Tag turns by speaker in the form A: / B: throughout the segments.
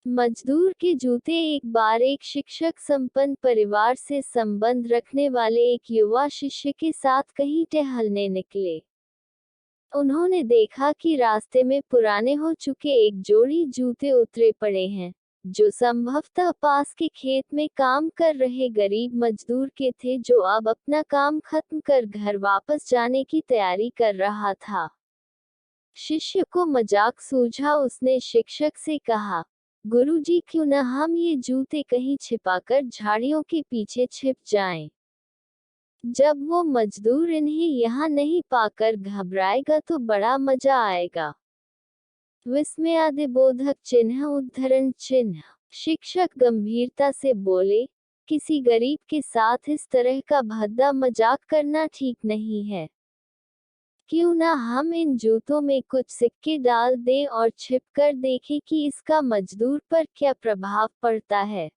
A: मजदूर के जूते। एक बार एक शिक्षक संपन्न परिवार से संबंध रखने वाले एक युवा शिष्य के साथ कहीं टहलने निकले। उन्होंने देखा कि रास्ते में पुराने हो चुके एक जोड़ी जूते उतरे पड़े हैं, जो संभवतः पास के खेत में काम कर रहे गरीब मजदूर के थे, जो अब अपना काम खत्म कर घर वापस जाने की तैयारी कर रहा था। शिष्य को मजाक सूझा। उसने शिक्षक से कहा, गुरुजी, क्यों न हम ये जूते कहीं छिपाकर झाड़ियों के पीछे छिप जाएं। जब वो मजदूर इन्हें यहाँ नहीं पाकर घबराएगा तो बड़ा मजा आएगा। विस्मयादिबोधक चिन्ह उद्धरण चिन्ह। शिक्षक गंभीरता से बोले, किसी गरीब के साथ इस तरह का भद्दा मजाक करना ठीक नहीं है। क्यों ना हम इन जूतों में कुछ सिक्के डाल दें और छिप कर देखें कि इसका मजदूर पर क्या प्रभाव पड़ता है।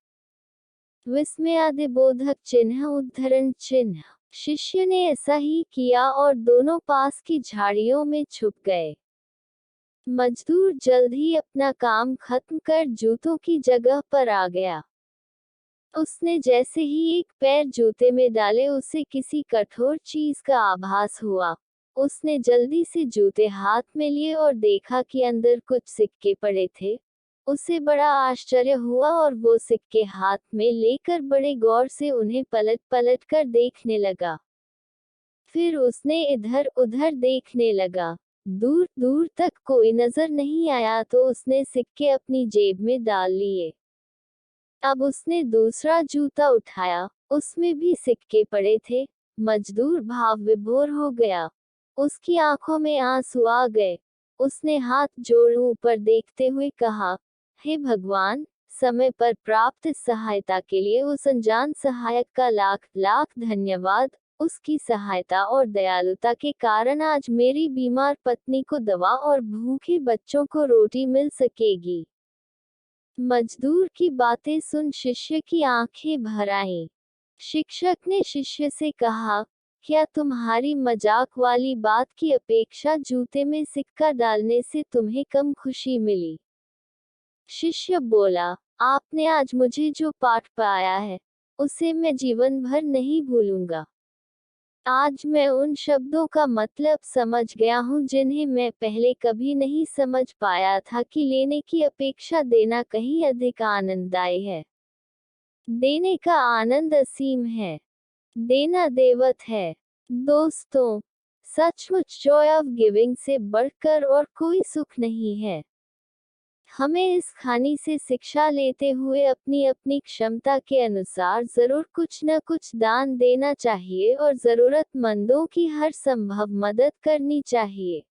A: विस्मयादिबोधक चिन्ह उद्धरण चिन्ह। शिष्य ने ऐसा ही किया और दोनों पास की झाड़ियों में छुप गए। मजदूर जल्द ही अपना काम खत्म कर जूतों की जगह पर आ गया। उसने जैसे ही एक पैर जूते में डाले, उसे किसी कठोर चीज का आभास हुआ। उसने जल्दी से जूते हाथ में लिए और देखा कि अंदर कुछ सिक्के पड़े थे। उसे बड़ा आश्चर्य हुआ और वो सिक्के हाथ में लेकर बड़े गौर से उन्हें पलट पलट कर देखने लगा। फिर उसने इधर उधर देखने लगा। दूर दूर तक कोई नजर नहीं आया तो उसने सिक्के अपनी जेब में डाल लिए। अब उसने दूसरा जूता उठाया, उसमें भी सिक्के पड़े थे। मजदूर भाव विभोर हो गया। उसकी आंखों में आंसू आ गए। उसने हाथ जोड़ ऊपर देखते हुए कहा, हे भगवान, समय पर प्राप्त सहायता के लिए उस अनजान सहायक का लाख लाख धन्यवाद। उसकी सहायता और दयालुता के कारण आज मेरी बीमार पत्नी को दवा और भूखे बच्चों को रोटी मिल सकेगी। मजदूर की बातें सुन शिष्य की आंखें भर आईं। शिक्षक ने शिष्य से कहा, क्या तुम्हारी मजाक वाली बात की अपेक्षा जूते में सिक्का डालने से तुम्हें कम खुशी मिली? शिष्य बोला, आपने आज मुझे जो पाठ पढ़ाया है, उसे मैं जीवन भर नहीं भूलूंगा। आज मैं उन शब्दों का मतलब समझ गया हूँ जिन्हें मैं पहले कभी नहीं समझ पाया था, कि लेने की अपेक्षा देना कहीं अधिक आनंददायी है। देने का आनंद असीम है। देना देवत है। दोस्तों, सचमुच जॉय ऑफ गिविंग से बढ़कर और कोई सुख नहीं है। हमें इस कहानी से शिक्षा लेते हुए अपनी अपनी क्षमता के अनुसार जरूर कुछ न कुछ दान देना चाहिए और जरूरतमंदों की हर संभव मदद करनी चाहिए।